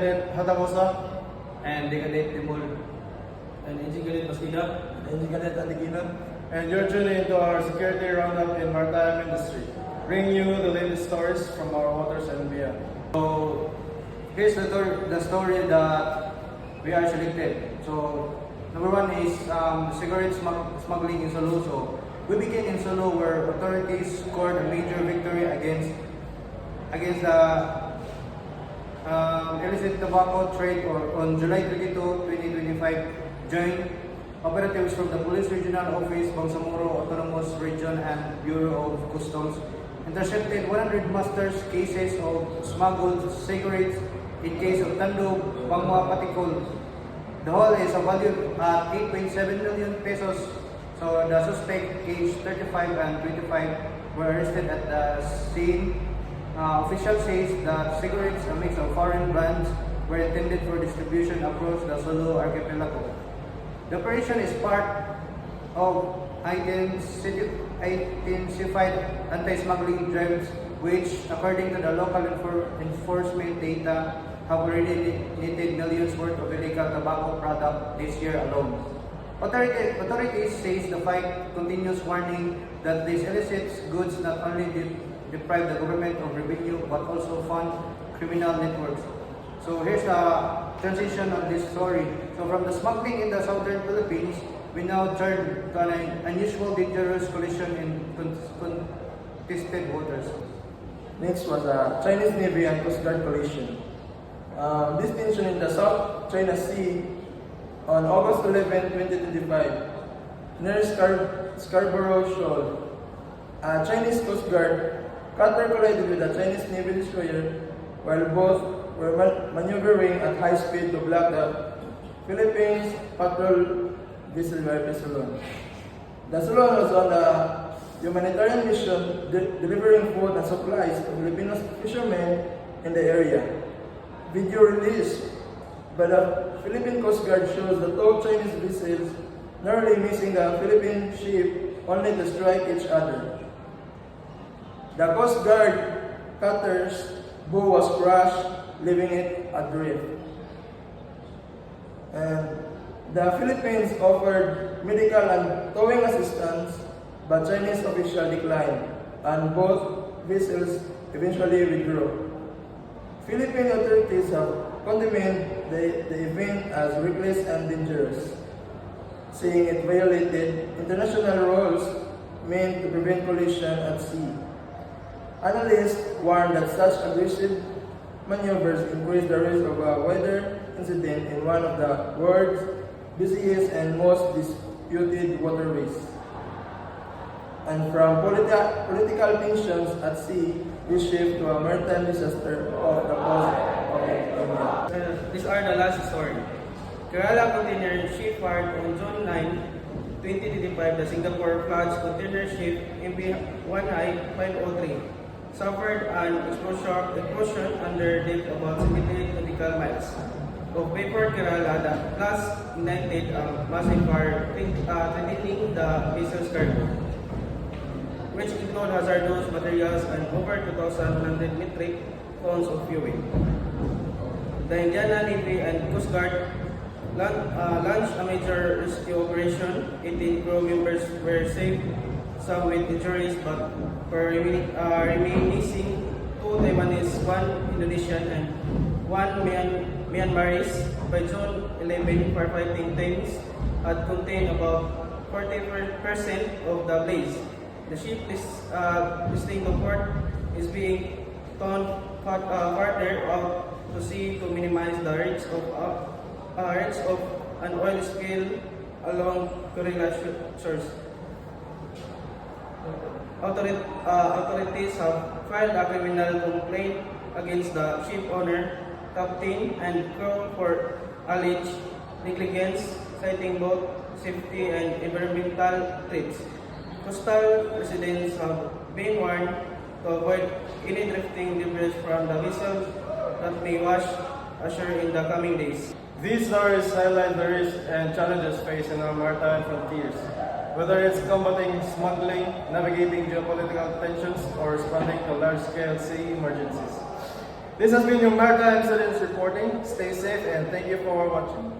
Cadet Hatamosa, and Decadent Timol, and Engine Cadet Bastida, Engine Cadet Adigino, and you're tuning into our security roundup in maritime industry, bringing you the latest stories from our waters and beyond. So here's the story that we are selected. So number one is cigarette smuggling in Sulu. So we begin in Sulu where authorities scored a major victory against the illicit tobacco trade on July 22, 2025. Joint operatives from the Police Regional Office, Bangsamoro Autonomous Region and Bureau of Customs intercepted 100 masters cases of smuggled cigarettes in case of Tando Bangma Patikol. The whole is a value at 8.7 million pesos. So the suspect aged 35 and 25 were arrested at the scene. Official says that cigarettes, a mix of foreign brands, were intended for distribution across the Sulu archipelago. The operation is part of intensified anti-smuggling drives, which, according to the local enforcement data, have already netted millions worth of illegal tobacco product this year alone. Authorities say the fight continues, warning that these illicit goods not only deprive the government of revenue but also fund criminal networks. So here's the transition of this story. So from the smuggling in the southern Philippines, we now turn to an unusual dangerous collision in contested waters. Next was a Chinese Navy and Coast Guard collision. This tension in the South China Sea on August 11, 2025, near Scarborough Shoal, a Chinese Coast Guard cutter collided with a Chinese Navy destroyer while both were maneuvering at high speed to block the Philippines patrol vessel Ceylon. The Ceylon was on a humanitarian mission delivering food and supplies to Filipino fishermen in the area. Video released by the Philippine Coast Guard shows the two Chinese vessels narrowly missing the Philippine ship only to strike each other. The Coast Guard cutter's bow was crushed, leaving it adrift. And the Philippines offered medical and towing assistance, but Chinese officials declined, and both vessels eventually withdrew. Philippine authorities have condemned the event as reckless and dangerous, saying it violated international rules meant to prevent collision at sea. Analysts warn that such aggressive maneuvers increase the risk of a weather incident in one of the world's busiest and most disputed waterways. And from political tensions at sea, we shift to a maritime disaster off the coast of India. These are the last story. Kerala container ship fired on June 9, 2025. The Singapore floods container ship MV1I 503 suffered an explosion under depth about 78 nautical miles. Of vapor Kerala, the blast ignited a massive fire threatening the vessel's cargo, which include hazardous materials and over 2,100 metric tons of fuel. The Indian Navy and Coast Guard launched a major rescue operation. 18 crew members were saved, some with injuries, but were remaining missing. 2 Taiwanese, 1 Indonesian, and 1 Myanmarese. By June 11, firefighting teams had contained about 40% of the blaze. The ship listing to port is being towed farther out to sea to minimize the risk of an oil spill along Kerala shores. Authorities have filed a criminal complaint against the ship owner, captain, and crew for alleged negligence, citing both safety and environmental threats. Coastal residents have been warned to avoid any drifting debris from the vessel that may wash ashore in the coming days. These stories highlight the risks and challenges faced in our maritime frontiers, whether it's combating smuggling, navigating geopolitical tensions, or responding to large-scale sea emergencies. This has been your Maritime Students reporting. Stay safe and thank you for watching.